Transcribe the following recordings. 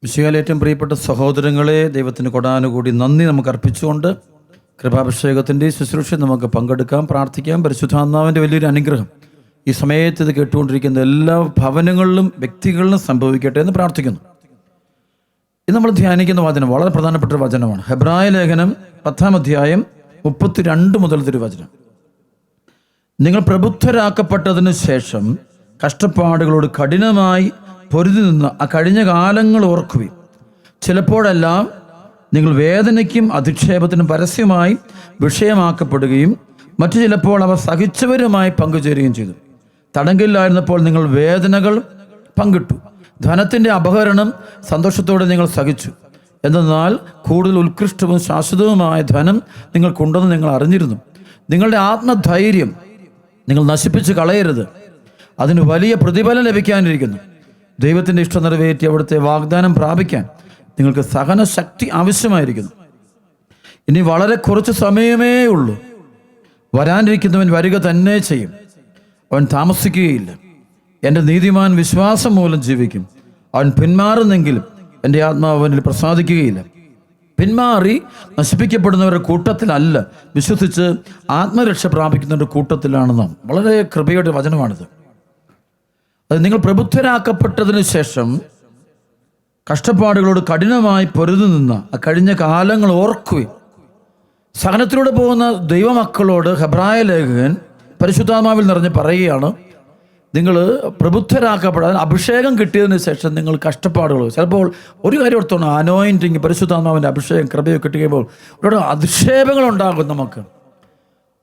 വിശുദ്ധിയാൽ ഏറ്റവും പ്രിയപ്പെട്ട സഹോദരങ്ങളെ, ദൈവത്തിന് കൊടാനുകൂടി നന്ദി നമുക്ക് അർപ്പിച്ചുകൊണ്ട് കൃപാഭിഷേകത്തിൻ്റെ ശുശ്രൂഷ നമുക്ക് പങ്കെടുക്കാം, പ്രാർത്ഥിക്കാം. പരിശുദ്ധാത്മാവിൻ്റെ വലിയൊരു അനുഗ്രഹം ഈ സമയത്ത് ഇത് കേട്ടുകൊണ്ടിരിക്കുന്ന എല്ലാ ഭവനങ്ങളിലും വ്യക്തികളിലും സംഭവിക്കട്ടെ എന്ന് പ്രാർത്ഥിക്കുന്നു. ഇത് നമ്മൾ ധ്യാനിക്കുന്ന വചനം വളരെ പ്രധാനപ്പെട്ട ഒരു വചനമാണ്. ഹെബ്രായ ലേഖനം 10-ാം അധ്യായം 32 മുതൽ തിരുവചനം. നിങ്ങൾ പ്രബുദ്ധരാക്കപ്പെട്ടതിന് ശേഷം കഷ്ടപ്പാടുകളോട് കഠിനമായി പൊരുതി നിന്ന് ആ കഴിഞ്ഞ കാലങ്ങൾ ഓർക്കുകയും ചിലപ്പോഴെല്ലാം നിങ്ങൾ വേദനയ്ക്കും അധിക്ഷേപത്തിനും പരസ്യമായി വിഷയമാക്കപ്പെടുകയും മറ്റു ചിലപ്പോൾ അവ സഹിച്ചവരുമായി പങ്കുചേരുകയും ചെയ്തു. തടങ്കലിലായിരുന്നപ്പോൾ നിങ്ങൾ വേദനകൾ പങ്കിട്ടു. ധനത്തിൻ്റെ അപഹരണം സന്തോഷത്തോടെ നിങ്ങൾ സഹിച്ചു. എന്തെന്നാൽ കൂടുതൽ ഉത്കൃഷ്ടവും ശാശ്വതവുമായ ധനം നിങ്ങൾക്കുണ്ടെന്ന് നിങ്ങൾ അറിഞ്ഞിരുന്നു. നിങ്ങളുടെ ആത്മധൈര്യം നിങ്ങൾ നശിപ്പിച്ച് കളയരുത്. അതിന് വലിയ പ്രതിഫലം ലഭിക്കാനിരിക്കുന്നു. ദൈവത്തിൻ്റെ ഇഷ്ടം നിറവേറ്റി അവിടുത്തെ വാഗ്ദാനം പ്രാപിക്കാൻ നിങ്ങൾക്ക് സഹനശക്തി ആവശ്യമായിരിക്കുന്നു. ഇനി വളരെ കുറച്ച് സമയമേ ഉള്ളൂ. വരാനിരിക്കുന്നവൻ വരിക തന്നെ ചെയ്യും. അവൻ താമസിക്കുകയില്ല. എൻ്റെ നീതിമാൻ വിശ്വാസം മൂലം ജീവിക്കും. അവൻ പിന്മാറുന്നെങ്കിലും എൻ്റെ ആത്മാവ് അവനിൽ പ്രസാദിക്കുകയില്ല. പിന്മാറി നശിപ്പിക്കപ്പെടുന്നവരുടെ കൂട്ടത്തിലല്ല, വിശ്വസിച്ച് ആത്മരക്ഷ പ്രാപിക്കുന്നവരുടെ കൂട്ടത്തിലാണ് നാം. വളരെ കൃപയുടെ വചനമാണിത്. അത് നിങ്ങൾ പ്രബുദ്ധരാക്കപ്പെട്ടതിന് ശേഷം കഷ്ടപ്പാടുകളോട് കഠിനമായി പൊരുതി നിന്ന ആ കഴിഞ്ഞ കാലങ്ങൾ ഓർക്കുകയും സഹനത്തിലൂടെ പോകുന്ന ദൈവമക്കളോട് ഹെബ്രായ ലേഖകൻ പരിശുദ്ധാത്മാവിൽ നിറഞ്ഞ് പറയുകയാണ്, നിങ്ങൾ പ്രബുദ്ധരാക്കപ്പെടാൻ അഭിഷേകം കിട്ടിയതിന് ശേഷം നിങ്ങൾ കഷ്ടപ്പാടുകൾ, ചിലപ്പോൾ ഒരു കാര്യം ഓർത്തോണം, അനോയിൻറ്റിങ് പരിശുദ്ധാത്മാവിൻ്റെ അഭിഷേകം കൃപയൊക്കെ കിട്ടുമ്പോൾ ഇവിടെ അധിക്ഷേപങ്ങൾ ഉണ്ടാകും, നമുക്ക്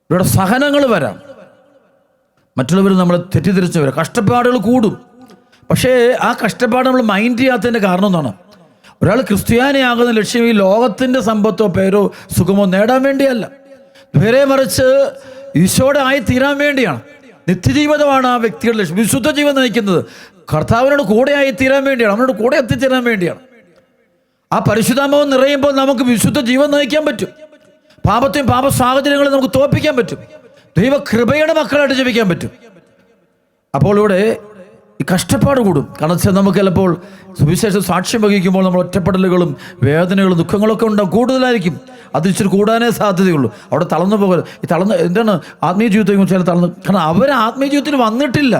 ഇവിടെ സഹനങ്ങൾ വരാം, മറ്റുള്ളവർ നമ്മളെ തെറ്റിദ്ധരിച്ച് വരാം, കഷ്ടപ്പാടുകൾ കൂടും. പക്ഷേ ആ കഷ്ടപ്പാട് നമ്മൾ മൈൻഡ് ചെയ്യാത്തതിൻ്റെ കാരണം എന്താണ്? ഒരാൾ ക്രിസ്ത്യാനിയാകുന്ന ലക്ഷ്യം ഈ ലോകത്തിൻ്റെ സമ്പത്തോ പേരോ സുഖമോ നേടാൻ വേണ്ടിയല്ല, നേരെ മറിച്ച് ഈശോയുടെ ആയി തീരാൻ വേണ്ടിയാണ്. നിത്യജീവിതമാണ് ആ വ്യക്തിയുടെ ലക്ഷ്യം. വിശുദ്ധ ജീവൻ നയിക്കുന്നത് കർത്താവിനോട് കൂടെ ആയി തീരാൻ വേണ്ടിയാണ്, അവനോട് കൂടെ എത്തിച്ചേരാൻ വേണ്ടിയാണ്. ആ പരിശുദ്ധാത്മാവ് നിറയുമ്പോൾ നമുക്ക് വിശുദ്ധ ജീവൻ നയിക്കാൻ പറ്റും. പാപത്തെയും പാപ സാഹചര്യങ്ങളെ നമുക്ക് തോൽപ്പിക്കാൻ പറ്റും. ദൈവകൃപയുടെ മക്കളായിട്ട് ജീവിക്കാൻ പറ്റും. അപ്പോൾ ഇവിടെ ഈ കഷ്ടപ്പാട് കൂടും. കാരണം വെച്ചാൽ നമുക്ക് ചിലപ്പോൾ സുവിശേഷം സാക്ഷ്യം വഹിക്കുമ്പോൾ നമ്മൾ ഒറ്റപ്പെടലുകളും വേദനകളും ദുഃഖങ്ങളൊക്കെ ഉണ്ടാകും, കൂടുതലായിരിക്കും. അത് ഇച്ചിരി കൂടാനേ സാധ്യതയുള്ളൂ. അവിടെ തളർന്നു പോകരുത്. ഈ എന്താണ് ആത്മീയ ജീവിതത്തെ ചില തളർന്ന്, കാരണം അവർ ആത്മീയ ജീവിതത്തിൽ വന്നിട്ടില്ല.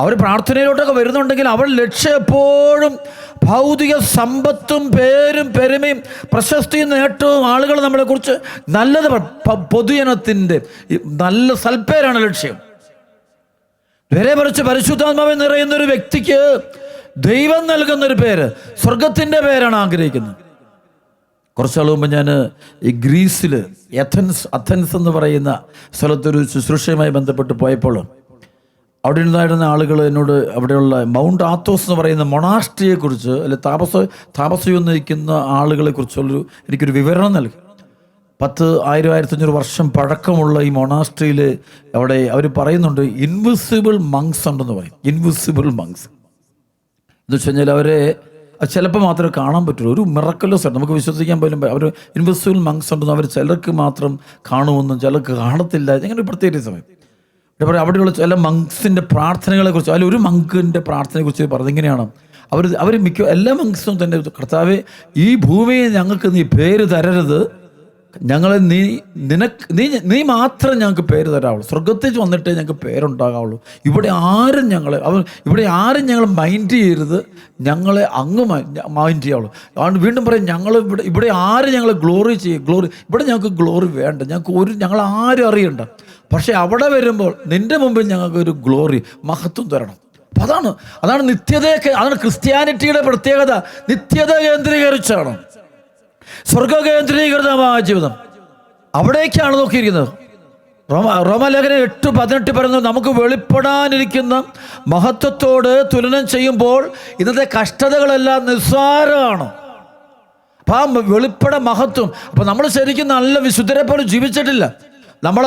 അവർ പ്രാർത്ഥനയിലോട്ടൊക്കെ വരുന്നുണ്ടെങ്കിൽ അവരുടെ ലക്ഷ്യം എപ്പോഴും ഭൗതിക സമ്പത്തും പേരും പെരുമയും പ്രശസ്തിയും നേട്ടവും ആളുകൾ നമ്മളെക്കുറിച്ച് നല്ലത് പൊതുജനത്തിൻ്റെ നല്ല സൽപ്പേരാണ് ലക്ഷ്യം. നേരെ മറിച്ച് പരിശുദ്ധാത്മാവിൽ നിറയുന്നൊരു വ്യക്തിക്ക് ദൈവം നൽകുന്നൊരു പേര്, സ്വർഗത്തിൻ്റെ പേരാണ് ആഗ്രഹിക്കുന്നത്. കുറച്ചാൾ മുമ്പ് ഞാൻ ഈ ഗ്രീസിൽ അഥൻസ് എന്ന് പറയുന്ന സ്ഥലത്തൊരു ശുശ്രൂഷയുമായി ബന്ധപ്പെട്ട് പോയപ്പോൾ അവിടെ ഉണ്ടായിരുന്ന ആളുകൾ എന്നോട് അവിടെയുള്ള മൗണ്ട് ആത്തോസ് എന്ന് പറയുന്ന മൊണാസ്ട്രിയെക്കുറിച്ച്, അല്ലെ താപസയം നയിക്കുന്ന ആളുകളെക്കുറിച്ചുള്ളൊരു എനിക്കൊരു വിവരണം നൽകി. 10,000-1500 വർഷം പഴക്കമുള്ള ഈ മൊണാസ്ട്രിയിൽ അവിടെ അവർ പറയുന്നുണ്ട് ഇൻവിസിബിൾ മങ്സ് ഉണ്ടെന്ന് പറയും. ഇൻവിസിബിൾ മങ്സ് എന്ന് വെച്ച് കഴിഞ്ഞാൽ അവരെ ചിലപ്പോൾ മാത്രമേ കാണാൻ പറ്റുള്ളൂ. ഒരു മിറക്കലോസ് ആണ്, നമുക്ക് വിശ്വസിക്കാൻ പോലും. അവർ ഇൻവിസിബിൾ മങ്സ് ഉണ്ടെന്ന് അവർ ചിലർക്ക് മാത്രം കാണുമെന്നും ചിലർക്ക് കാണത്തില്ല. ഇങ്ങനെ ഒരു പ്രത്യേക സമയം അവിടെയുള്ള ചില മങ്സിൻ്റെ പ്രാർത്ഥനകളെക്കുറിച്ച്, അതിൽ ഒരു മങ്കിൻ്റെ പ്രാർത്ഥനയെക്കുറിച്ച് പറഞ്ഞിങ്ങനെയാണ്. അവർ എല്ലാ മങ്സും തന്നെ, കർത്താവേ ഈ ഭൂമിയെ ഞങ്ങൾക്ക് നീ പേര് തരരുത്, ഞങ്ങളെ നീ മാത്രം ഞങ്ങൾക്ക് പേര് തരാവുള്ളൂ, സ്വർഗത്തിൽ വന്നിട്ടേ ഞങ്ങൾക്ക് പേരുണ്ടാകാവുള്ളൂ, ഇവിടെ ആരും ഞങ്ങൾ മൈൻഡ് ചെയ്യരുത്, ഞങ്ങളെ അങ്ങ് മൈൻഡ് ചെയ്യാവുള്ളൂ. അതുകൊണ്ട് വീണ്ടും പറയും, ഇവിടെ ആരും ഞങ്ങളെ ഗ്ലോറി ഇവിടെ ഞങ്ങൾക്ക് ഗ്ലോറി വേണ്ട, ഞങ്ങൾ ആരും അറിയണ്ട, പക്ഷെ അവിടെ വരുമ്പോൾ നിന്റെ മുമ്പിൽ ഞങ്ങൾക്ക് ഒരു ഗ്ലോറി മഹത്വം തരണം. അപ്പം അതാണ് നിത്യതയൊക്കെ, അതാണ് ക്രിസ്ത്യാനിറ്റിയുടെ പ്രത്യേകത. നിത്യത കേന്ദ്രീകരിച്ചാണ്, സ്വർഗ കേന്ദ്രീകൃതമായ ജീവിതം, അവിടേക്കാണ് നോക്കിയിരിക്കുന്നത്. റോമാലേഖനം 8:18 പറയുന്നത്, നമുക്ക് വെളിപ്പെടാനിരിക്കുന്ന മഹത്വത്തോട് തുലനം ചെയ്യുമ്പോൾ ഇന്നത്തെ കഷ്ടതകളെല്ലാം നിസ്സാരമാണ്. അപ്പം ആ വെളിപ്പെട മഹത്വം, അപ്പം നമ്മൾ ശരിക്കും നല്ല വിശുദ്ധരെ പോലെ ജീവിച്ചിട്ടില്ല.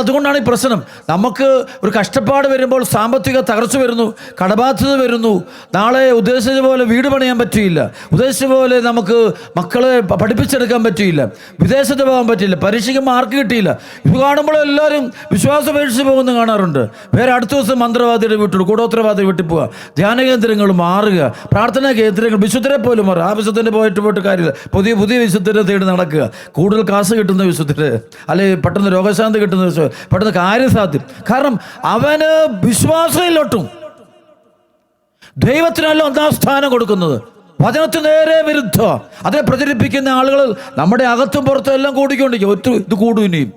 അതുകൊണ്ടാണ് ഈ പ്രശ്നം. നമുക്ക് ഒരു കഷ്ടപ്പാട് വരുമ്പോൾ സാമ്പത്തിക തകർച്ച വരുന്നു, കടബാധ്യത വരുന്നു, നാളെ ഉദ്ദേശിച്ച പോലെ വീട് പണിയാൻ പറ്റിയില്ല, ഉദ്ദേശിച്ച പോലെ നമുക്ക് മക്കളെ പഠിപ്പിച്ചെടുക്കാൻ പറ്റിയില്ല, വിദേശത്ത് പോകാൻ പറ്റിയില്ല, പരീക്ഷയ്ക്ക് മാർക്ക് കിട്ടിയില്ല. ഇത് കാണുമ്പോൾ എല്ലാവരും വിശ്വാസം ഉപേക്ഷിച്ച് പോകുന്ന കാണാറുണ്ട്. വേറെ അടുത്ത ദിവസം മന്ത്രവാദിയുടെ വീട്ടിൽ, കൂടോത്രവാദിയുടെ വീട്ടിൽ പോവുക, ധ്യാന കേന്ദ്രങ്ങൾ മാറുക, പ്രാർത്ഥനാ കേന്ദ്രങ്ങൾ, വിശുദ്ധരെ പോലും മാറുക. ആ വിശുദ്ധൻ്റെ പോയിട്ട് കാര്യമില്ല, പുതിയ വിശുദ്ധരെ തേടി നടക്കുക. കൂടുതൽ കാശ് കിട്ടുന്ന വിശുദ്ധര്, അല്ലെങ്കിൽ പെട്ടെന്ന് രോഗശാന്തി കിട്ടുന്ന, പെട്ടെന്ന് കാര്യസാധ്യം. കാരണം അവന് വിശ്വാസയിലൊട്ടും. ദൈവത്തിനല്ല ഒന്നാം സ്ഥാനം കൊടുക്കുന്നത്, വചനത്തിന് നേരെ വിരുദ്ധ. അതിനെ പ്രചരിപ്പിക്കുന്ന ആളുകൾ നമ്മുടെ അകത്തും പുറത്തും എല്ലാം കൂടിക്കൊണ്ടിരിക്കും. ഇത് കൂടും ഇനിയും.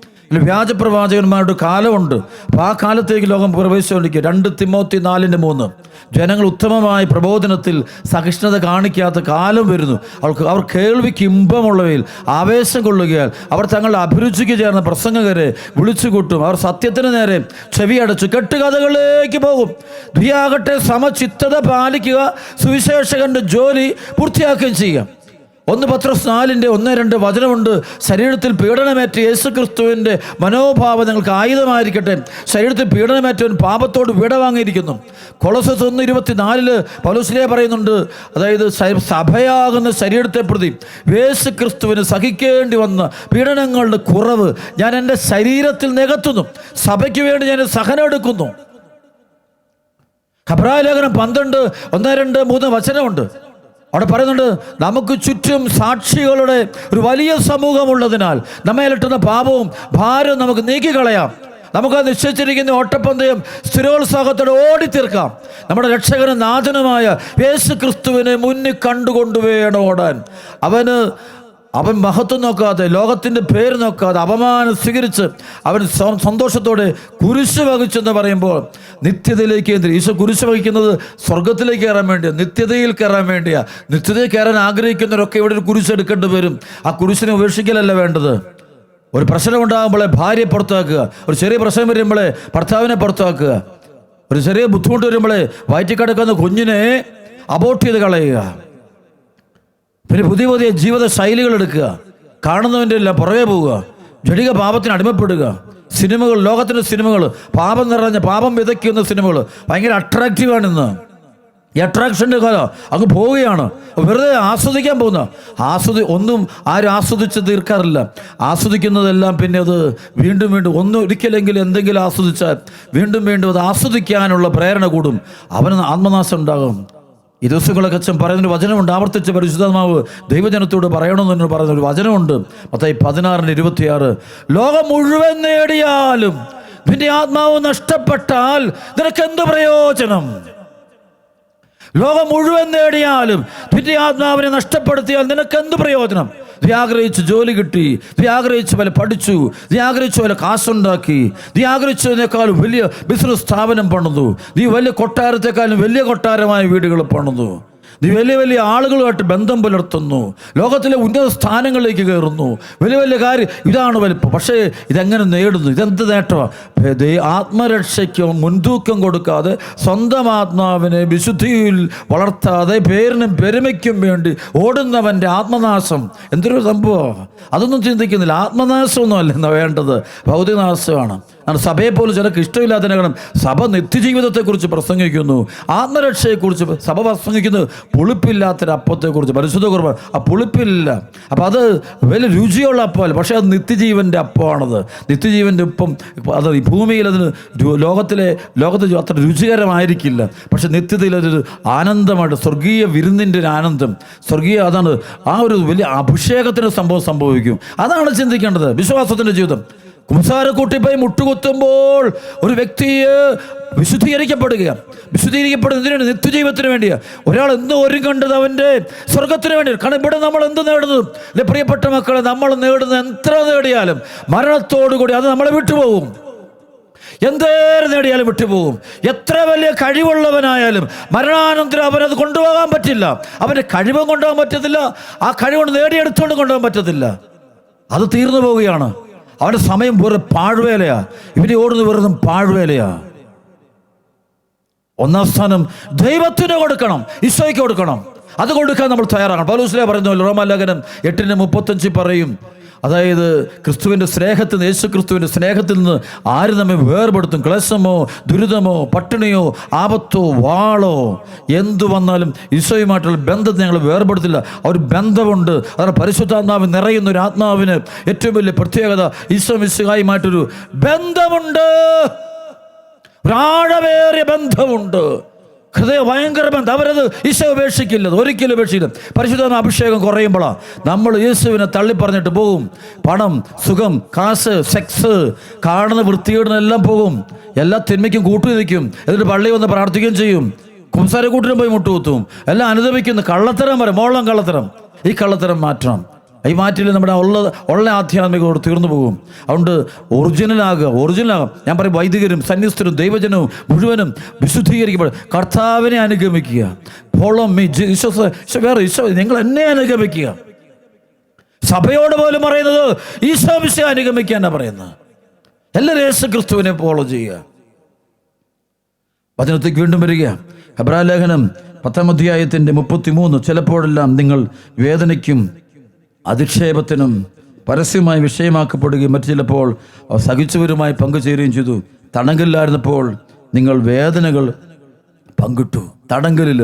വ്യാജ പ്രവാചകന്മാരുടെ കാലമുണ്ട്. അപ്പോൾ ആ കാലത്തേക്ക് ലോകം പ്രവേശിച്ചുകൊണ്ടിരിക്കുക. 2 തിമോത്തി 4:3 ജനങ്ങൾ ഉത്തമമായ പ്രബോധനത്തിൽ സഹിഷ്ണുത കാണിക്കാത്ത കാലം വരുന്നു. അവർ കേൾവിക്ക് ഇമ്പമുള്ളവയിൽ ആവേശം കൊള്ളുകയാൽ അവർ തങ്ങളുടെ അഭിരുചിക്ക് ചേർന്ന പ്രസംഗകരെ വിളിച്ചുകൂട്ടും. അവർ സത്യത്തിന് നേരെ ചെവിയടച്ചു കെട്ടുകഥകളിലേക്ക് പോകും. ദ്വിയാകട്ടെ സമചിത്തത പാലിക്കുക, സുവിശേഷകന്റെ ജോലി പൂർത്തിയാക്കുകയും ചെയ്യുക. 1 പത്രോസ് 4:1-2 വചനമുണ്ട്. ശരീരത്തിൽ പീഡനമേറ്റ യേശുക്രിസ്തുവിൻ്റെ മനോഭാവം നിങ്ങൾക്ക് ആയുധമായിരിക്കട്ടെ. ശരീരത്തിൽ പീഡനമേറ്റവൻ പാപത്തോട് വിട വാങ്ങിയിരിക്കുന്നു. കൊളോസ്യസ് 1:24 പൗലോസ് പറയുന്നുണ്ട്, അതായത് സഭയാകുന്ന ശരീരത്തെ പ്രതി യേശുക്രിസ്തുവിന് സഹിക്കേണ്ടി വന്ന പീഡനങ്ങളുടെ കുറവ് ഞാൻ എൻ്റെ ശരീരത്തിൽ നികത്തുന്നു, സഭയ്ക്ക് വേണ്ടി ഞാൻ സഹനം എടുക്കുന്നു. ഹെബ്രായ ലേഖനം 12:1-2-3 വചനമുണ്ട്. അവിടെ പറയുന്നുണ്ട്, നമുക്ക് ചുറ്റും സാക്ഷികളുടെ ഒരു വലിയ സമൂഹമുള്ളതിനാൽ നമ്മെ അലട്ടുന്ന പാപവും ഭാരവും നമുക്ക് നീക്കിക്കളയാം. നമുക്ക് നിശ്ചയിച്ചിരിക്കുന്ന ഓട്ടപ്പന്തയം സ്ഥിരോത്സാഹത്തോടെ ഓടിത്തീർക്കാം. നമ്മുടെ രക്ഷകനും നാഥനുമായ യേശു ക്രിസ്തുവിനെ മുന്നിൽ കണ്ടുകൊണ്ട് വേണം ഓടാൻ. അവൻ മഹത്വം നോക്കാതെ, ലോകത്തിൻ്റെ പേര് നോക്കാതെ, അപമാനം സ്വീകരിച്ച് അവൻ സന്തോഷത്തോടെ കുരിശ് വഹിച്ചെന്ന് പറയുമ്പോൾ നിത്യതയിലേക്ക് ഈശോ കുരിശ് വഹിക്കുന്നത് സ്വർഗത്തിലേക്ക് കയറാൻ വേണ്ടിയാണ്, നിത്യതയിൽ കയറാൻ വേണ്ടിയാണ്. നിത്യതയിൽ കയറാൻ ആഗ്രഹിക്കുന്നവരൊക്കെ ഇവിടെ ഒരു കുരിശ് എടുക്കേണ്ടി വരും. ആ കുരിശിനെ ഉപേക്ഷിക്കലല്ല വേണ്ടത്. ഒരു പ്രശ്നം ഉണ്ടാകുമ്പോഴേ ഭാര്യയെ പുറത്താക്കുക, ഒരു ചെറിയ പ്രശ്നം വരുമ്പോഴേ ഭർത്താവിനെ പുറത്താക്കുക, ഒരു ചെറിയ ബുദ്ധിമുട്ട് വരുമ്പോഴേ വയറ്റിൽ കിടക്കുന്ന കുഞ്ഞിനെ അബോർട്ട് ചെയ്ത് കളയുക. പിന്നെ പുതിയ ജീവിത ശൈലികൾ എടുക്കുക, കാണുന്നവൻ്റെ എല്ലാം പുറകെ പോവുക, ജടിക പാപത്തിന് അടിമപ്പെടുക. സിനിമകൾ, ലോകത്തിൻ്റെ സിനിമകൾ, പാപം നിറഞ്ഞ, പാപം വിതയ്ക്കുന്ന സിനിമകൾ ഭയങ്കര അട്രാക്റ്റീവാണ് ഇന്ന്. ഈ അട്രാക്ഷൻ്റെ കാലം അങ്ങ് പോവുകയാണ്. വെറുതെ ആസ്വദിക്കാൻ പോകുന്ന ഒന്നും ആരും ആസ്വദിച്ച് തീർക്കാറില്ല. ആസ്വദിക്കുന്നതെല്ലാം പിന്നെ അത് വീണ്ടും ഒരിക്കലെങ്കിലും എന്തെങ്കിലും ആസ്വദിച്ചാൽ വീണ്ടും അത് ആസ്വദിക്കാനുള്ള പ്രേരണ കൂടും. അവന് ആത്മനാശം ഉണ്ടാകും. ഈ ദിവസങ്ങളൊക്കെ അച്ഛൻ പറയുന്നൊരു വചനമുണ്ട്, ആവർത്തിച്ച് പരിശുദ്ധാത്മാവ് ദൈവജനത്തോട് പറയണമെന്ന് പറയുന്നൊരു വചനമുണ്ട്. മത്തായി 16:26 ലോകം മുഴുവൻ നേടിയാലും നിന്റെ ആത്മാവ് നഷ്ടപ്പെട്ടാൽ നിനക്കെന്ത് പ്രയോജനം? ലോകം മുഴുവൻ നേടിയാലും നിന്റെ ആത്മാവിനെ നഷ്ടപ്പെടുത്തിയാൽ നിനക്കെന്ത് പ്രയോജനം? നീ ആഗ്രഹിച്ച് ജോലി കിട്ടി, നീ ആഗ്രഹിച്ച് പോലെ പഠിച്ചു, നീ ആഗ്രഹിച്ച പോലെ കാശുണ്ടാക്കി, നീ ആഗ്രഹിച്ചതിനേക്കാളും വലിയ ബിസിനസ് സ്ഥാപനം പണിതു, നീ വലിയ കൊട്ടാരത്തെക്കാളും വലിയ കൊട്ടാരമായ വീടുകൾ പണിതു, നീ വലിയ ആളുകളുമായിട്ട് ബന്ധം പുലർത്തുന്നു, ലോകത്തിലെ ഉന്നത സ്ഥാനങ്ങളിലേക്ക് കയറുന്നു, വലിയ കാര്യം, ഇതാണ് വലിപ്പം. പക്ഷേ ഇതെങ്ങനെ നേടുന്നു? ഇതെന്ത് നേട്ടമാണ്? ആത്മരക്ഷയ്ക്ക് മുൻതൂക്കം കൊടുക്കാതെ, സ്വന്തം ആത്മാവിനെ വിശുദ്ധിയിൽ വളർത്താതെ, പേരിനും പെരുമയ്ക്കും വേണ്ടി ഓടുന്നവൻ്റെ ആത്മനാശം എന്തൊരു സംഭവമാണ്. അതൊന്നും ചിന്തിക്കുന്നില്ല. ആത്മനാശമൊന്നും അല്ലെന്ന് വേണ്ടത്, ഭൗതികനാശമാണ്. സഭയെപ്പോലും ചിലർക്ക് ഇഷ്ടമില്ലാത്തതിനെ കാരണം സഭ നിത്യജീവിതത്തെക്കുറിച്ച് പ്രസംഗിക്കുന്നു, ആത്മരക്ഷയെക്കുറിച്ച് സഭ പ്രസംഗിക്കുന്നത് പുളിപ്പില്ലാത്തൊരപ്പത്തെക്കുറിച്ച്. പരിശുദ്ധ കുർബാന ആ പുളിപ്പില്ല. അപ്പം അത് വലിയ രുചിയുള്ള അപ്പമല്ല, പക്ഷേ അത് നിത്യജീവൻ്റെ അപ്പമാണത്. നിത്യജീവൻ്റെ ഒപ്പം അത് ഈ ഭൂമിയിൽ അതിന് ലോകത്തിൽ അത്ര രുചികരമായിരിക്കില്ല, പക്ഷെ നിത്യതയിൽ അതൊരു ആനന്ദമായിട്ട്, സ്വർഗീയ വിരുന്നിൻ്റെ ഒരു ആനന്ദം, അതാണ് ആ ഒരു വലിയ അഭിഷേകത്തിന് സംഭവിക്കും. അതാണ് ചിന്തിക്കേണ്ടത്. വിശ്വാസത്തിൻ്റെ ജീവിതം കുമ്പസാരക്കൂട്ടിപ്പോയി മുട്ടുകുത്തുമ്പോൾ ഒരു വ്യക്തിയെ വിശുദ്ധീകരിക്കപ്പെടുന്നതിനാണ്, നിത്യജീവിതത്തിന് വേണ്ടിയാണ്. ഒരാൾ എന്തോ ഒരുങ്ങേണ്ടത് അവൻ്റെ സ്വർഗത്തിന് വേണ്ടി. കാരണം ഇവിടെ നമ്മൾ എന്ത് നേടുന്നതും, അല്ലെ പ്രിയപ്പെട്ട മക്കളെ, നമ്മൾ നേടുന്നത് എത്ര നേടിയാലും മരണത്തോടുകൂടി അത് നമ്മളെ വിട്ടുപോകും. എന്തേരം നേടിയാലും വിട്ടുപോകും. എത്ര വലിയ കഴിവുള്ളവനായാലും മരണാനന്തരം അവനത് കൊണ്ടുപോകാൻ പറ്റില്ല. അവൻ്റെ കഴിവും കൊണ്ടുപോകാൻ പറ്റത്തില്ല, ആ കഴിവുകൊണ്ട് നേടിയെടുത്തുകൊണ്ട് കൊണ്ടുപോകാൻ പറ്റത്തില്ല. അത് തീർന്നു പോവുകയാണ്. അവൻ്റെ സമയം വെറും പാഴ്വേലയാ. ഇവനെ ഓടുന്ന വെറും പാഴ്വേലയാ. ഒന്നാം സ്ഥാനം ദൈവത്തിന് കൊടുക്കണം, ഈശോയ്ക്ക് കൊടുക്കണം. അത് കൊടുക്കാൻ നമ്മൾ തയ്യാറാകണം. പൗലോസ് പറയുന്നു, റോമാലേഖനം 8:35 പറയും, അതായത് ക്രിസ്തുവിൻ്റെ സ്നേഹത്തിൽ നിന്ന്, യേശു ക്രിസ്തുവിൻ്റെ സ്നേഹത്തിൽ നിന്ന് ആര് നമ്മെ വേർപെടുത്തും? ക്ലേശമോ, ദുരിതമോ, പട്ടിണിയോ, ആപത്തോ, വാളോ, എന്തു വന്നാലും ഈശോയുമായിട്ടുള്ള ബന്ധത്തെ ഞങ്ങൾ വേർപെടുത്തില്ല. ആ ഒരു ബന്ധമുണ്ട്. അതാണ് പരിശുദ്ധാത്മാവ് നിറയുന്ന ഒരു ആത്മാവിന് ഏറ്റവും വലിയ പ്രത്യേകത. ഈശോ മിശിഹായുമായിട്ടൊരു ബന്ധമുണ്ട്, ഒരാഴമേറിയ ബന്ധമുണ്ട്, ഹൃദയ ഭയങ്കര ബന്ധം. അവരത് ഈശോ ഉപേക്ഷിക്കില്ല, ഒരിക്കലും ഉപേക്ഷിക്കില്ല. പരിശുദ്ധാത്മ അഭിഷേകം കുറയുമ്പോഴാണ് നമ്മൾ യേശുവിനെ തള്ളിപ്പറഞ്ഞിട്ട് പോകും. പണം, സുഖം, കാശ്, സെക്സ്, കാണുന്ന വൃത്തികേടിനെല്ലാം പോകും, എല്ലാ തിന്മയ്ക്കും കൂട്ടുനിൽക്കും. എന്നിട്ട് പള്ളി വന്ന് പ്രാർത്ഥിക്കുകയും ചെയ്യും. കുംസാരക്കൂട്ടിനും പോയി മുട്ടുകുത്തും. എല്ലാം അനുദപിക്കുന്നു. കള്ളത്തരം വരെ, മോളം കള്ളത്തരം. ഈ കള്ളത്തരം മാറ്റണം. ഈ മാറ്റിൽ നമ്മുടെ ഉള്ള ആധ്യാത്മികോട് തീർന്നു പോകും. അതുകൊണ്ട് ഒറിജിനലാകും. ഞാൻ പറയും, വൈദികരും സന്യസ്തരും ദൈവജനവും മുഴുവനും വിശുദ്ധീകരിക്കപ്പെടും. കർത്താവിനെ അനുഗമിക്കുക. Follow me Jesus. വേറെ ഈശോ, നിങ്ങൾ എന്നെ അനുഗമിക്കുക. സഭയോട് പോലും പറയുന്നത് ഈശോ മിശിഹായെ അനുഗമിക്കാനാണ് പറയുന്നത്. എല്ലാവരും യേശു ക്രിസ്തുവിനെ ഫോളോ ചെയ്യുക. വചനത്തേക്ക് വീണ്ടും വരിക. ഹെബ്രായ ലേഖനം 10-ാം അധ്യായത്തിൻ്റെ 33. ചിലപ്പോഴെല്ലാം നിങ്ങൾ വേദനയ്ക്കും അധിക്ഷേപത്തിനും പരസ്യമായി വിഷയമാക്കപ്പെടുകയും മറ്റു ചിലപ്പോൾ സഹിച്ചവരുമായി പങ്കുചേരുകയും ചെയ്തു. തടങ്കലിലായിരുന്നപ്പോൾ നിങ്ങൾ വേദനകൾ പങ്കിട്ടു. തടങ്കലിൽ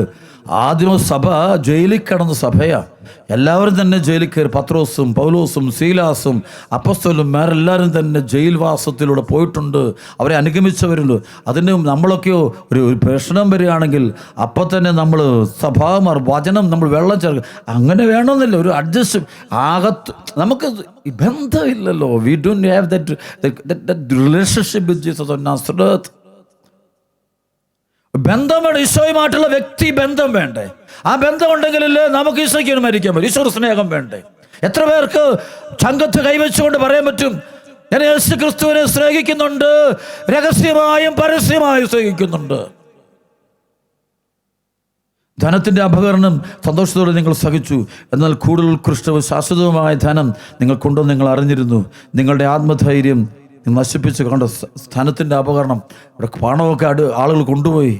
ആദ്യമ സഭ ജയിലിൽ കിടന്ന സഭയാണ്. എല്ലാവരും തന്നെ ജയിലിൽ കയറി. പത്രോസും പൗലോസും സീലാസും അപ്പസ്തോലും എല്ലാവരും തന്നെ ജയിൽവാസത്തിലൂടെ പോയിട്ടുണ്ട്. അവരെ അനുഗമിച്ചവരുണ്ട്. അതിന് നമ്മളൊക്കെയോ ഒരു പ്രശ്നം വരികയാണെങ്കിൽ അപ്പം തന്നെ നമ്മൾ സഭാമാർ വചനം നമ്മൾ വെള്ളം ചേർക്കും. അങ്ങനെ വേണമെന്നില്ല. ഒരു അഡ്ജസ്റ്റ് ആകത്ത് നമുക്ക് ബന്ധമില്ലല്ലോ. We don't have that relationship with Jesus of Nazareth. ബന്ധം വേണം. ഈശോയുമായിട്ടുള്ള വ്യക്തി ബന്ധം വേണ്ടേ? ആ ബന്ധമുണ്ടെങ്കിലല്ലേ നമുക്ക് ഈശോയ്ക്ക് മരിക്കാൻ പറ്റും. ഈശോ സ്നേഹം വേണ്ടേ? എത്ര പേർക്ക് ചങ്കത്ത് കൈവച്ചുകൊണ്ട് പറയാൻ പറ്റും, ഞാൻ യേശു ക്രിസ്തുവിനെ സ്നേഹിക്കുന്നുണ്ട്, രഹസ്യമായും പരസ്യമായും സ്നേഹിക്കുന്നുണ്ട്. ധനത്തിൻ്റെ അപകരണം സന്തോഷത്തോടെ നിങ്ങൾ സഹിച്ചു. എന്നാൽ കൂടുതൽ ഉത്കൃഷ്ടവും ശാശ്വതവുമായ ധനം നിങ്ങൾക്കുണ്ടെന്ന് നിങ്ങൾ അറിഞ്ഞിരുന്നു. നിങ്ങളുടെ ആത്മധൈര്യം നശിപ്പിച്ച് കണ്ട ധനത്തിൻ്റെ അപകരണം. ഇവിടെ പണമൊക്കെ ആളുകൾ കൊണ്ടുപോയി.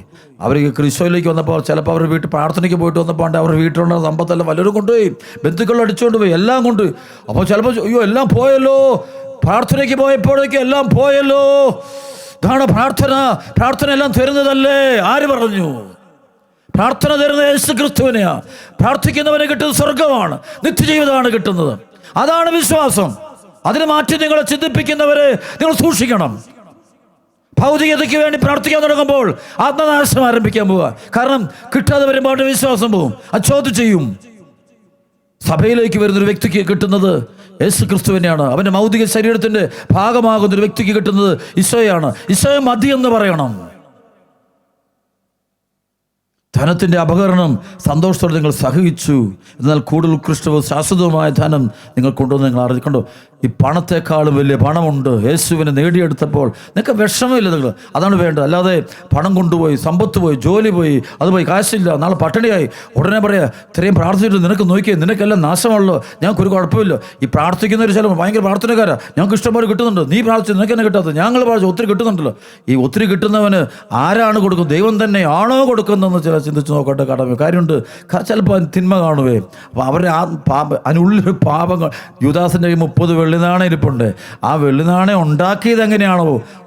അവർ ക്രിസ്തുവിലേക്ക് വന്നപ്പോൾ ചിലപ്പോൾ അവരുടെ വീട്ടിൽ പ്രാർത്ഥനയ്ക്ക് പോയിട്ട് വന്നപ്പോൾ അവരുടെ വീട്ടിലുള്ള സമ്പത്തെല്ലാം വല്ലവരും കൊണ്ടുപോയി, ബന്ധുക്കൾ അടിച്ചുകൊണ്ട് പോയി, എല്ലാം കൊണ്ടുപോയി. അപ്പോൾ ചിലപ്പോൾ അയ്യോ എല്ലാം പോയല്ലോ, പ്രാർത്ഥനയ്ക്ക് പോയപ്പോഴേക്കും എല്ലാം പോയല്ലോ. ഇതാണ് പ്രാർത്ഥന എല്ലാം തരുന്നതല്ലേ? ആര് പറഞ്ഞു? പ്രാർത്ഥന തരുന്ന യേശു ക്രിസ്തുവിനെയാ. പ്രാർത്ഥിക്കുന്നവനെ കിട്ടുന്നത് സ്വർഗമാണ്, നിത്യജീവിതമാണ് കിട്ടുന്നത്. അതാണ് വിശ്വാസം. അതിന് മാറ്റി നിങ്ങളെ ചിന്തിപ്പിക്കുന്നവരെ നിങ്ങൾ സൂക്ഷിക്കണം. ഭൗതികതയ്ക്ക് വേണ്ടി പ്രാർത്ഥിക്കാൻ തുടങ്ങുമ്പോൾ ആത്മനാശം ആരംഭിക്കാൻ പോവുക. കാരണം കിട്ടാതെ വരുമ്പോൾ അവരുടെ വിശ്വാസം പോവും, അത് ചോദ്യം ചെയ്യും. സഭയിലേക്ക് വരുന്നൊരു വ്യക്തിക്ക് കിട്ടുന്നത് യേശു ക്രിസ്തുവിനെയാണ്. അവൻ്റെ ഭൗതിക ശരീരത്തിൻ്റെ ഭാഗമാകുന്നൊരു വ്യക്തിക്ക് കിട്ടുന്നത് ഈശോയാണ്. ഈശോയെ മതി എന്ന് പറയണം. ധനത്തിൻ്റെ അപകരണം സന്തോഷത്തോടെ നിങ്ങൾ സഹിച്ചു. എന്നാൽ കൂടുതൽ ഉത്കൃഷ്ടവും ശാശ്വതവുമായ ധനം നിങ്ങൾ കൊണ്ടുവന്ന് നിങ്ങൾ അറിഞ്ഞിട്ടുണ്ടോ? ഈ പണത്തെക്കാളും വലിയ പണമുണ്ട്. യേശുവിനെ നേടിയെടുത്തപ്പോൾ നിങ്ങൾക്ക് വിഷമമില്ല. നിങ്ങൾ അതാണ് വേണ്ടത്. അല്ലാതെ പണം കൊണ്ടുപോയി, സമ്പത്ത് പോയി, ജോലി പോയി, അത് പോയി, കാശില്ല, നാളെ പട്ടിണിയായി, ഉടനെ പറയാം ഇത്രയും പ്രാർത്ഥിച്ചിട്ട് നിനക്ക് നോക്കിയേ, നിനക്കെല്ലാം നാശമാണല്ലോ, ഞങ്ങൾക്കൊരു കുഴപ്പമില്ല. ഈ പ്രാർത്ഥിക്കുന്നവർ ചില ഭയങ്കര പ്രാർത്ഥനക്കാരാ, ഞങ്ങൾക്ക് ഇഷ്ടംപോലെ കിട്ടുന്നുണ്ട്, നീ പ്രാർത്ഥിച്ചു നിനക്ക് തന്നെ കിട്ടാത്തത്, ഞങ്ങൾ പ്രാർത്ഥിച്ചു ഒത്തിരി കിട്ടുന്നുണ്ടല്ലോ. ഈ ഒത്തിരി കിട്ടുന്നവന് ആരാണ് കൊടുക്കുന്നത്? ദൈവം തന്നെയാണോ കൊടുക്കുന്നതെന്ന് ചില ചിന്തിച്ച് നോക്കട്ടെ. കടമ കാര്യമുണ്ട്. ചിലപ്പോൾ തിന്മ കാണുവേ. അപ്പോൾ അവരുടെ അതിനുള്ളിൽ പാപങ്ങൾ. യുദാസിൻ്റെ 30 വെള്ളിനാണയം ഇരിപ്പുണ്ട്. ആ വെള്ളിനാണയം ഉണ്ടാക്കിയത് എങ്ങനെയാണോ?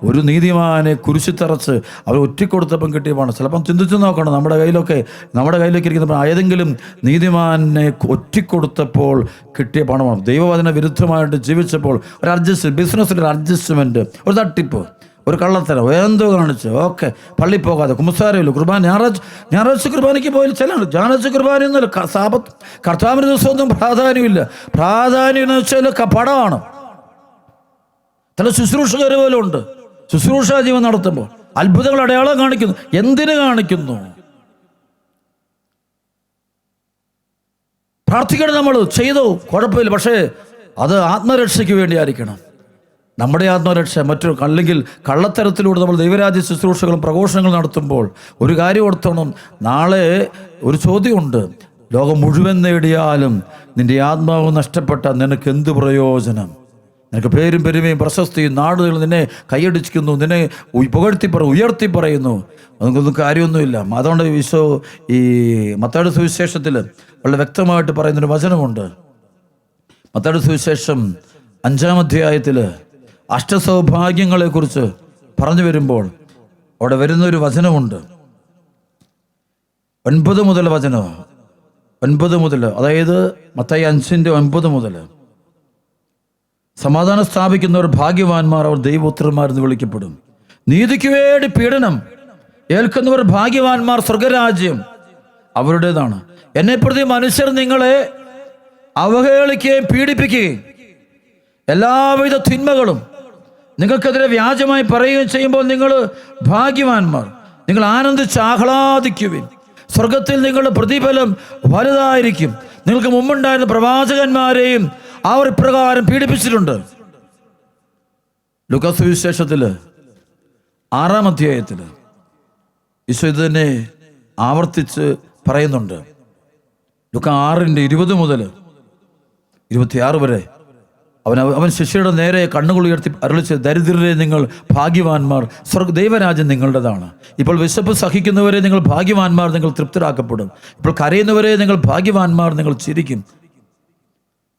ഒരു നീതിമാനെ കുരിശിത്തറച്ച് അവർ ഒറ്റിക്കൊടുത്തപ്പം കിട്ടിയതാണ്. ചിലപ്പം ചിന്തിച്ച് നോക്കണം. നമ്മുടെ കയ്യിലേക്ക് ഇരിക്കുന്ന ഏതെങ്കിലും നീതിമാനെ ഒറ്റിക്കൊടുത്തപ്പോൾ കിട്ടിയ പണമാണ്. ദൈവവചന വിരുദ്ധമായിട്ട് ജീവിച്ചപ്പോൾ ഒരു ബിസിനസ്സിലൊരു അഡ്ജസ്റ്റ്മെൻറ്റ്, ഒരു തട്ടിപ്പ്, ഒരു കള്ളത്തരം, എന്തോ കാണിച്ച് ഓക്കെ പള്ളി പോകാതെ, കുമ്പസാരമില്ല, കുർബാന ഞായറാഴ്ച കുർബാനയ്ക്ക് പോയാലും ചില ഞായറാഴ്ച കുർബാനയൊന്നുമില്ല, കർത്താവിൻ്റെ ദിവസമൊന്നും പ്രാധാന്യമില്ല. പ്രാധാന്യം എന്ന് വെച്ചാൽ പടമാണ്. ചില ശുശ്രൂഷകർ പോലും ഉണ്ട്. ശുശ്രൂഷ ജീവൻ നടത്തുമ്പോൾ അത്ഭുതങ്ങൾ അടയാളം കാണിക്കുന്നു. എന്തിനു കാണിക്കുന്നു? പ്രാർത്ഥിക്കണം, നമ്മൾ ചെയ്തോ കുഴപ്പമില്ല, പക്ഷേ അത് ആത്മരക്ഷയ്ക്ക് വേണ്ടിയായിരിക്കണം. നമ്മുടെ ആത്മരക്ഷ മറ്റൊരു അല്ലെങ്കിൽ കള്ളത്തരത്തിലൂടെ നമ്മൾ ദൈവരാജ്യ ശുശ്രൂഷകളും പ്രഘോഷണങ്ങളും നടത്തുമ്പോൾ ഒരു കാര്യം ഓർത്തോണം. നാളെ ഒരു ചോദ്യമുണ്ട്. ലോകം മുഴുവൻ നേടിയാലും നിൻ്റെ ആത്മാവ് നഷ്ടപ്പെട്ട നിനക്ക് എന്ത് പ്രയോജനം? നിനക്ക് പേരും പെരുമയും പ്രശസ്തിയും നാടുകൾ നിന്നെ കൈയടിക്കുന്നു, നിന്നെ ഉയർത്തി പറയുന്നു, അതൊന്നും കാര്യമൊന്നുമില്ല. അതുകൊണ്ട് ഈശോ ഈ മത്തായിയുടെ സുവിശേഷത്തിൽ വളരെ വ്യക്തമായിട്ട് പറയുന്നൊരു വചനമുണ്ട്. മത്തായിയുടെ സുവിശേഷം 5-ാം അധ്യായത്തിൽ അഷ്ടസൗഭാഗ്യങ്ങളെക്കുറിച്ച് പറഞ്ഞു വരുമ്പോൾ അവിടെ വരുന്നൊരു വചനമുണ്ട്. 9 മുതൽ വചനം, 9 മുതൽ, അതായത് മത്തായി 5:9 മുതൽ. സമാധാനം സ്ഥാപിക്കുന്നവർ ഭാഗ്യവാന്മാർ, അവർ ദൈവപുത്രന്മാരെന്ന് വിളിക്കപ്പെടും. നീതിക്ക് വേണ്ടി പീഡനം ഏൽക്കുന്നവർ ഭാഗ്യവാന്മാർ, സ്വർഗരാജ്യം അവരുടേതാണ്. എന്നെപ്രതി മനുഷ്യർ നിങ്ങളെ അവഹേളിക്കുകയും പീഡിപ്പിക്കുകയും എല്ലാവിധ തിന്മകളും നിങ്ങൾക്കെതിരെ വ്യാജമായി പറയുകയും ചെയ്യുമ്പോൾ നിങ്ങൾ ഭാഗ്യവാന്മാർ. നിങ്ങൾ ആനന്ദിച്ച് ആഹ്ലാദിക്കുവിൻ, സ്വർഗത്തിൽ നിങ്ങളുടെ പ്രതിഫലം വലുതായിരിക്കും. നിങ്ങൾക്ക് മുമ്പുണ്ടായിരുന്ന പ്രവാചകന്മാരെയും അവർ ഇപ്രകാരം പീഡിപ്പിച്ചിട്ടുണ്ട്. ലൂക്കാ സുവിശേഷത്തിൽ 6-ാം അധ്യായത്തിൽ ഈശോ ഇത് തന്നെ ആവർത്തിച്ച് പറയുന്നുണ്ട്. ലൂക്കാ 6:20 മുതൽ 26 വരെ അവൻ ശിഷ്യരുടെ നേരെ കണ്ണുകൾ ഉയർത്തി അരുളിച്ച്, ദരിദ്രരെ നിങ്ങൾ ഭാഗ്യവാന്മാർ, ദൈവരാജ്യം നിങ്ങളുടേതാണ്. ഇപ്പോൾ വിശപ്പ് സഹിക്കുന്നവരെ നിങ്ങൾ ഭാഗ്യവാന്മാർ, നിങ്ങൾ തൃപ്തരാക്കപ്പെടും. ഇപ്പോൾ കരയുന്നവരെ നിങ്ങൾ ഭാഗ്യവാന്മാർ, നിങ്ങൾ ചിരിക്കും.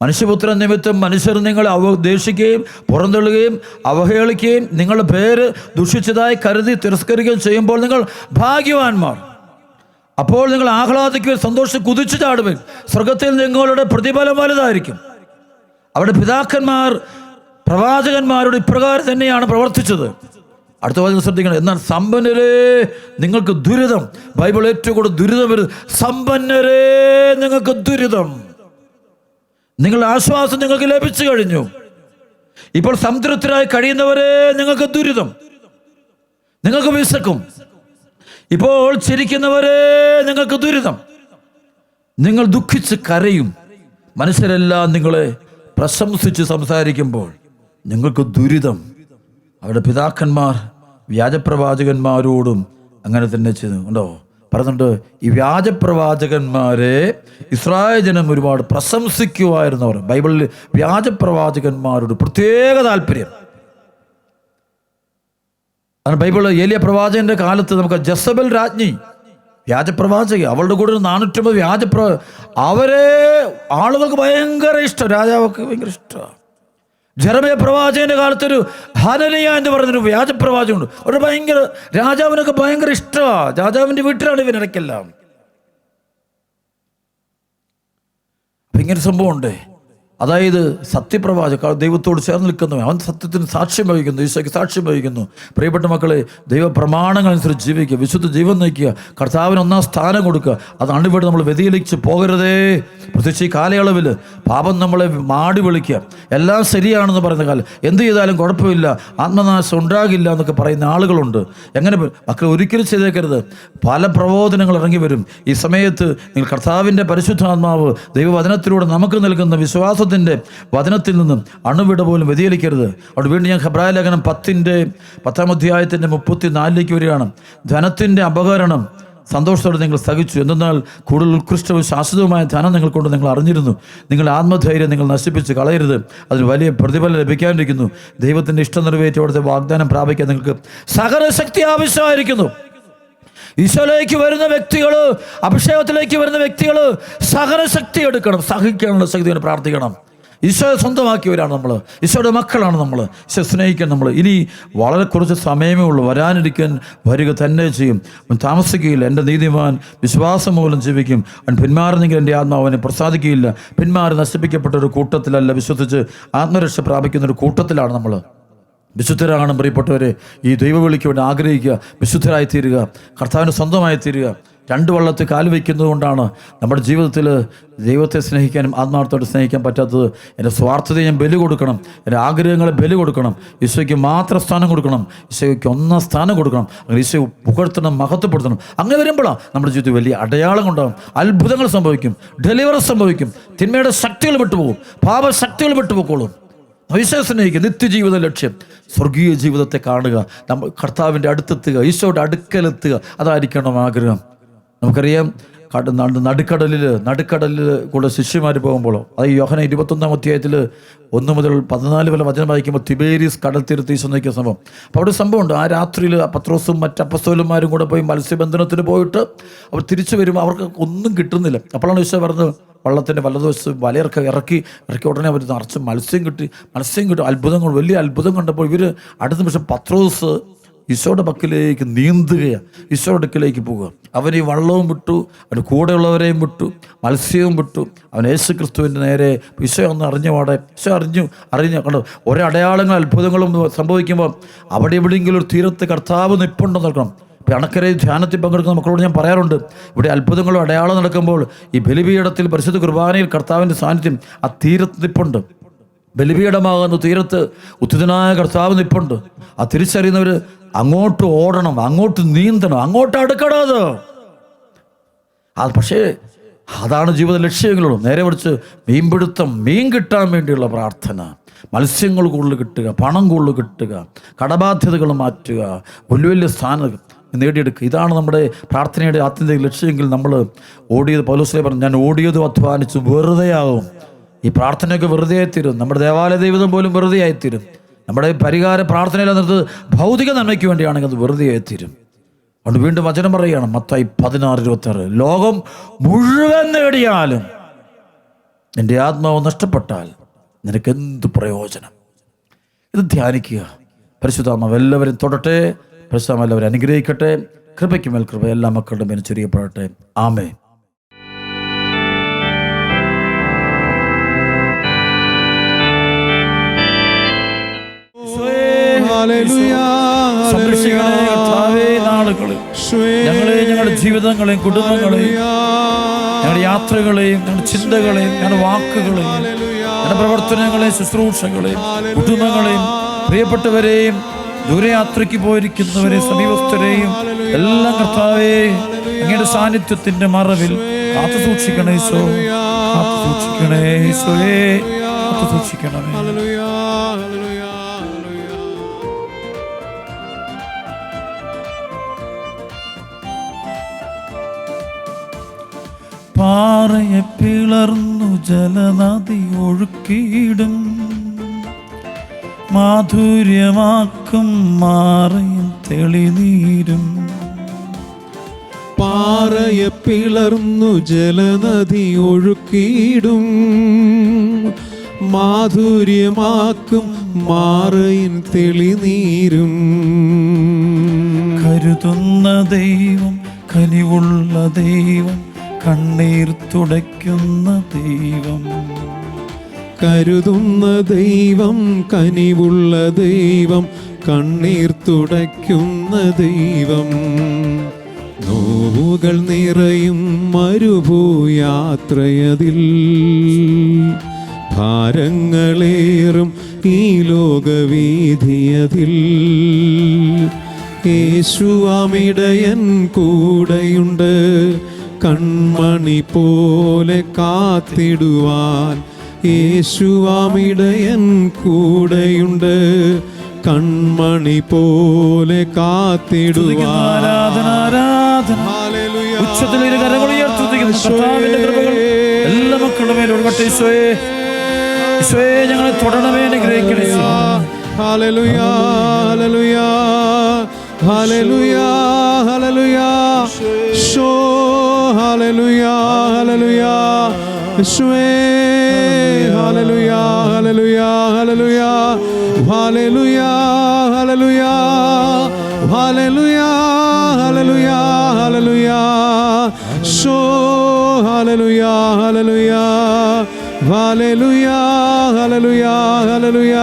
മനുഷ്യപുത്രൻ നിമിത്തം മനുഷ്യർ നിങ്ങളെ ദേഷിക്കുകയും പുറന്തള്ളുകയും അവഹേളിക്കുകയും നിങ്ങളുടെ പേര് ദുഷിച്ചതായി കരുതി തിരസ്കരിക്കുകയും ചെയ്യുമ്പോൾ നിങ്ങൾ ഭാഗ്യവാന്മാർ. അപ്പോൾ നിങ്ങൾ ആഹ്ലാദിക്കുകയും സന്തോഷം കുതിച്ചു ചാടുകയും സ്വർഗത്തിൽ നിങ്ങളുടെ പ്രതിഫലം വലുതായിരിക്കും. അവിടെ പിതാക്കന്മാർ പ്രവാചകന്മാരോട് ഇപ്രകാരം തന്നെയാണ് പ്രവർത്തിച്ചത്. അടുത്ത വാചകം ശ്രദ്ധിക്കണം. എന്നാൽ സമ്പന്നരേ നിങ്ങൾക്ക് ദുരിതം. ബൈബിൾ ഏറ്റവും കൂടുതൽ ദുരിതം വരുന്നത് സമ്പന്നരേ നിങ്ങൾക്ക് ദുരിതം. നിങ്ങളുടെ ആശ്വാസം നിങ്ങൾക്ക് ലഭിച്ചു കഴിഞ്ഞു. ഇപ്പോൾ സംതൃപ്തരായി കഴിയുന്നവരെ നിങ്ങൾക്ക് ദുരിതം, നിങ്ങൾക്ക് വിശക്കും. ഇപ്പോൾ ചിരിക്കുന്നവരെ നിങ്ങൾക്ക് ദുരിതം. നിങ്ങൾ ദുഃഖിച്ച് കരയും. മനുഷ്യരെല്ലാം നിങ്ങളെ പ്രശംസിച്ച് സംസാരിക്കുമ്പോൾ നിങ്ങൾക്ക് ദുരിതം. അവരുടെ പിതാക്കന്മാർ വ്യാജപ്രവാചകന്മാരോടും അങ്ങനെ തന്നെ ചെയ്തു ഉണ്ടോ പറയുന്നുണ്ട്. ഈ വ്യാജപ്രവാചകന്മാരെ ഇസ്രായേൽ ജനം ഒരുപാട് പ്രശംസിക്കുമായിരുന്നവർ. ബൈബിളിൽ വ്യാജപ്രവാചകന്മാരോട് പ്രത്യേക താല്പര്യം. അതാണ് ബൈബിൾ ഏലിയ പ്രവാചകന്റെ കാലത്ത് നമുക്ക് ജസബൽ രാജ്ഞി വ്യാജപ്രവാചക, അവളുടെ കൂടെ 450 അവരെ ആളുകൾക്ക് ഭയങ്കര ഇഷ്ടം, രാജാവൊക്കെ ഭയങ്കര ഇഷ്ടമാണ്. ജെറമ്യ പ്രവാചകന്റെ കാലത്തൊരു ഹനനിയ എന്ന് പറഞ്ഞൊരു വ്യാജപ്രവാചകനുണ്ട്. ഒരു ഭയങ്കര രാജാവിനൊക്കെ ഭയങ്കര ഇഷ്ടമാണ്. രാജാവിൻ്റെ വീട്ടിലാണ് ഇവനിടയ്ക്കെല്ലാം. അപ്പം ഇങ്ങനെ സംഭവം ഉണ്ട്. അതായത് സത്യപ്രവാചക ദൈവത്തോട് ചേർന്ന് നിൽക്കുന്നവൻ, അവൻ സത്യത്തിന് സാക്ഷ്യം വഹിക്കുന്നു, ഈശോയ്ക്ക് സാക്ഷ്യം വഹിക്കുന്നു. പ്രിയപ്പെട്ട മക്കളെ, ദൈവപ്രമാണങ്ങളനുസരിച്ച് ജീവിക്കുക, വിശുദ്ധ ജീവൻ നയിക്കുക, കർത്താവിന് 1-ാം സ്ഥാനം കൊടുക്കുക. അതാണ് ഇവിടെ നമ്മൾ വ്യതിചലിച്ച് പോകരുതേ. പ്രത്യേകിച്ച് ഈ കാലയളവിൽ പാപം നമ്മളെ മാടി വിളിക്കുക. എല്ലാം ശരിയാണെന്ന് പറയുന്ന കാലം, എന്ത് ചെയ്താലും കുഴപ്പമില്ല, ആത്മനാശം ഉണ്ടാകില്ല എന്നൊക്കെ പറയുന്ന ആളുകളുണ്ട്. എങ്ങനെ മക്കളെ ഒരിക്കലും ചെയ്തേക്കരുത്. പല പ്രബോധനങ്ങൾ ഇറങ്ങി വരും. ഈ സമയത്ത് നിങ്ങൾ കർത്താവിൻ്റെ പരിശുദ്ധാത്മാവ് ദൈവവചനത്തിലൂടെ നമുക്ക് നൽകുന്ന വിശ്വാസത്തിൻ്റെ വചനത്തിൽ നിന്നും അണുവിട പോലും വ്യതിചലിക്കരുത്. അവിടെ വീണ്ടും ഞാൻ ഹെബ്രായ ലേഖനം 10-ാം അധ്യായത്തിൻ്റെ 34 വരികയാണ്. ധനത്തിൻ്റെ അപകരണം സന്തോഷത്തോടെ നിങ്ങൾ സഹിച്ചു, എന്തെന്നാൽ കൂടുതൽ ഉത്കൃഷ്ടവും ശാശ്വതവുമായ ധനം നിങ്ങൾ കൊണ്ട് നിങ്ങൾ അറിഞ്ഞിരുന്നു. നിങ്ങളുടെ ആത്മധൈര്യം നിങ്ങൾ നശിപ്പിച്ച് കളയരുത്, അതിന് വലിയ പ്രതിഫലം ലഭിക്കാനിരിക്കുന്നു. ദൈവത്തിൻ്റെ ഇഷ്ടം നിറവേറ്റി അവിടുത്തെ വാഗ്ദാനം പ്രാപിക്കാൻ നിങ്ങൾക്ക് സകലശക്തി ആവശ്യമായിരിക്കുന്നു. ഈശോയിലേക്ക് വരുന്ന വ്യക്തികൾ, അഭിഷേകത്തിലേക്ക് വരുന്ന വ്യക്തികൾ സകലശക്തി എടുക്കണം, സഹിക്കാനുള്ള ശക്തി പ്രാർത്ഥിക്കണം. ഈശോയെ സ്വന്തമാക്കിയവരാണ് നമ്മൾ, ഈശോയുടെ മക്കളാണ് നമ്മൾ, ഈശോ സ്നേഹിക്കാൻ നമ്മൾ. ഇനി വളരെ കുറച്ച് സമയമേ ഉള്ളൂ, വരാനിരിക്കാൻ വരിക തന്നെ ചെയ്യും. അവൻ താമസിക്കുകയില്ല. എൻ്റെ നീതിമാൻ വിശ്വാസം മൂലം ജീവിക്കും. അവൻ പിന്മാറുന്നെങ്കിൽ എൻ്റെ ആത്മാവ് അവനെ പ്രസാദിക്കുകയില്ല. പിന്മാറി നശിപ്പിക്കപ്പെട്ട ഒരു കൂട്ടത്തിലല്ല, വിശ്വസിച്ച് ആത്മരക്ഷ പ്രാപിക്കുന്ന ഒരു കൂട്ടത്തിലാണ് നമ്മൾ. വിശുദ്ധരാണ് പ്രിയപ്പെട്ടവരെ. ഈ ദൈവവിളിക്ക് വേണ്ടി ആഗ്രഹിക്കുക, വിശുദ്ധരായി തീരുക, കർത്താവിന് സ്വന്തമായി തീരുക. 2 വള്ളത്തിൽ കാല് വയ്ക്കുന്നത് കൊണ്ടാണ് നമ്മുടെ ജീവിതത്തിൽ ദൈവത്തെ സ്നേഹിക്കാനും ആത്മാർത്ഥത്തോടെ സ്നേഹിക്കാൻ പറ്റാത്തത്. എൻ്റെ സ്വാർത്ഥതയെ ഞാൻ ബലി കൊടുക്കണം, എൻ്റെ ആഗ്രഹങ്ങളെ ബലി കൊടുക്കണം, ഈശോയ്ക്ക് മാത്രം സ്ഥാനം കൊടുക്കണം, ഈശോയ്ക്ക് 1-ാം സ്ഥാനം കൊടുക്കണം. അങ്ങനെ ഈശോ പുകഴ്ത്തണം, മഹത്വപ്പെടുത്തണം. അങ്ങനെ വരുമ്പോഴാണ് നമ്മുടെ ജീവിതത്തിൽ വലിയ അടയാളം ഉണ്ടാകും, അത്ഭുതങ്ങൾ സംഭവിക്കും, ഡെലിവറൻസ് സംഭവിക്കും, തിന്മയുടെ ശക്തികൾ വിട്ടുപോകും, പാപശക്തികൾ വിട്ടുപോയിക്കോളും. വിശ്വാസനയിക്കുക. നിത്യജീവിത ലക്ഷ്യം സ്വർഗീയ ജീവിതത്തെ കാണുക, നമ്മൾ കർത്താവിൻ്റെ അടുത്തെത്തുക, ഈശോയുടെ അടുക്കലെത്തുക, അതായിരിക്കണം ആഗ്രഹം. നമുക്കറിയാം, നടുക്കടലിൽ കൂടെ ശിഷ്യന്മാർ പോകുമ്പോൾ, അത് യോഹന്നാൻ 21-ാം അധ്യായത്തിൽ 1 മുതൽ 14 വരെ വചനം വായിക്കുമ്പോൾ തിബേരിയസ് കടൽ തീരത്ത് ഈശോ നയിക്കുന്ന സംഭവം. അപ്പോൾ അവിടെ സംഭവമുണ്ട്. ആ രാത്രിയിൽ പത്രോസും മറ്റ് അപ്പസ്തോലന്മാരും കൂടെ പോയി മത്സ്യബന്ധനത്തിന് പോയിട്ട് അവർ തിരിച്ചു വരുമ്പോൾ അവർക്ക് ഒന്നും കിട്ടുന്നില്ല. അപ്പോഴാണ് ഈശോ പറഞ്ഞത്, വള്ളത്തിൻ്റെ വലതുവശത്ത് ഇറക്കി ഉടനെ അവർ നിറച്ച് മത്സ്യം കിട്ടി. അത്ഭുതങ്ങൾ, വലിയ അത്ഭുതം കണ്ടപ്പോൾ ഇവർ അടുത്ത നിമിഷം പത്രോസ് ഈശോയുടെ പക്കലേക്ക് നീന്തുകയാണ്, ഈശോയുടെ അടുക്കിലേക്ക് പോവുക. അവൻ ഈ വള്ളവും വിട്ടു, അവൻ്റെ കൂടെയുള്ളവരെയും വിട്ടു, മത്സ്യവും വിട്ടു. അവൻ യേശു ക്രിസ്തുവിൻ്റെ നേരെ ഈശോ ഒന്ന് അറിഞ്ഞപാടെ ഈശോ അറിഞ്ഞു കണ്ടോ. ഓരോ അടയാളങ്ങളും അത്ഭുതങ്ങളും സംഭവിക്കുമ്പോൾ അവിടെ എവിടെയെങ്കിലും ഒരു തീരത്ത് കർത്താവ് നിൽപ്പുണ്ടെന്ന് നോക്കണം. ഇപ്പോൾ അണക്കരയിൽ ധ്യാനത്തിൽ പങ്കെടുക്കുന്ന മക്കളോട് ഞാൻ പറയാറുണ്ട്, ഇവിടെ അത്ഭുതങ്ങളും അടയാളം നടക്കുമ്പോൾ ഈ ബലിപീഠത്തിൽ പരിശുദ്ധ കുർബാനയിൽ കർത്താവിൻ്റെ സാന്നിധ്യം ആ തീരത്ത് നിൽപ്പുണ്ട്. ബലിപീഠമാകുന്ന തീരത്ത് ഉത്തിതനായ കർത്താവ് നിൽപ്പുണ്ട്. ആ തിരിച്ചറിയുന്നവർ അങ്ങോട്ട് ഓടണം, അങ്ങോട്ട് നീന്തണം, അങ്ങോട്ട് അടുക്കടാത്. പക്ഷേ അതാണ് ജീവിത ലക്ഷ്യങ്ങളും. നേരെ മറിച്ച് മീൻപിടുത്തം, മീൻ കിട്ടാൻ വേണ്ടിയുള്ള പ്രാർത്ഥന, മത്സ്യങ്ങൾ കൂടുതൽ കിട്ടുക, പണം കൂടുതൽ കിട്ടുക, കടബാധ്യതകൾ മാറ്റുക, വലിയ വലിയ സ്ഥാനം നേടിയെടുക്കുക. ഇതാണ് നമ്മുടെ പ്രാർത്ഥനയുടെ ആത്യന്തിക ലക്ഷ്യമെങ്കിൽ നമ്മൾ ഓടിയത്, പൗലോസ് പറഞ്ഞു, ഞാൻ ഓടിയതും അധ്വാനിച്ചു വെറുതെയാകും. ഈ പ്രാർത്ഥനയൊക്കെ വെറുതെ ആയിത്തീരും. നമ്മുടെ ദേവാലയ ദൈവം പോലും വെറുതെ ആയിത്തീരും. നമ്മുടെ പരിഹാര പ്രാർത്ഥനയിലെന്നത് ഭൗതിക നന്മയ്ക്ക് വേണ്ടിയാണെങ്കിൽ അത് വെറുതെ ആയിത്തീരും. അതുകൊണ്ട് വീണ്ടും വചനം പറയുകയാണ്, മത്തായി 16:26, ലോകം മുഴുവൻ നേടിയാലും എൻ്റെ ആത്മാവ് നഷ്ടപ്പെട്ടാൽ നിനക്ക് എന്ത് പ്രയോജനം? ഇത് ധ്യാനിക്കുക. പരിശുദ്ധാത്മാവ് എല്ലാവരും തൊടട്ടെ, പരിശുദ്ധാത്മാവ് എല്ലാവരും അനുഗ്രഹിക്കട്ടെ. കൃപയ്ക്ക് മേൽ കൃപ എല്ലാ മക്കളുടെ മേൽ ചൊരിയപ്പെടട്ടെ. ആമേൻ. ഞങ്ങളെ, ഞങ്ങളുടെ ജീവിതങ്ങളെയും കുടുംബങ്ങളെയും ഞങ്ങളുടെ യാത്രകളെയും ഞങ്ങളുടെ ചിന്തകളെയും ഞങ്ങളുടെ വാക്കുകളെയും ഞങ്ങളുടെ പ്രവർത്തനങ്ങളെയും ശുശ്രൂഷകളെയും കുടുംബങ്ങളെയും പ്രിയപ്പെട്ടവരെയും ദൂരയാത്രയ്ക്ക് പോയിരിക്കുന്നവരെയും സമീപസ്ഥരെയും എല്ലാം കർത്താവേ അങ്ങയുടെ സാന്നിധ്യത്തിന്റെ മറവിൽ കാത്തു സൂക്ഷിക്കണേ ഈശോ, കാത്തു സൂക്ഷിക്കണേ ഈശോയെ, കാത്തു സൂക്ഷിക്കണമേ. പാറയെ പിളർന്നു ജലനദി ഒഴുക്കിയിടും, മാധുര്യമാക്കും മാറയും തെളിനീരും. പാറയെ പിളർന്നു ജലനദി ഒഴുക്കിയിടും, മാധുര്യമാക്കും മാറയും തെളിനീരും. കരുതുന്ന ദൈവം, കനിവുള്ള ദൈവം, കണ്ണീർ തുടയ്ക്കുന്ന ദൈവം. കരുതുന്ന ദൈവം, കനിവുള്ള ദൈവം, കണ്ണീർ തുടയ്ക്കുന്ന ദൈവം. നോവുകൾ നിറയും മരുഭൂയാത്രയതിൽ, ഭാരങ്ങളേറും ഈ ലോകവീഥിയതിൽ, യേശുവാമിടയൻ കൂടെയുണ്ട്, കൺമണി പോലെ കാത്തിടുവാൻ. യേശുവാമിടയൻ കൂടെയുണ്ട്, കൺമണി പോലെ കാത്തിടുവാൻ. എല്ലാ മക്കളുടെ മേലും ഞങ്ങളെ തുടരണമേ, അനുഗ്രഹിക്കണേ. Hallelujah, hallelujah, hallelujah, hallelujah. ശോ ഹല്ലേലൂയ, ഹല്ലേലൂയ. യേശുവേ hallelujah, hallelujah, hallelujah, hallelujah, hallelujah, hallelujah, hallelujah, hallelujah. ശോ hallelujah, hallelujah, hallelujah, hallelujah, hallelujah.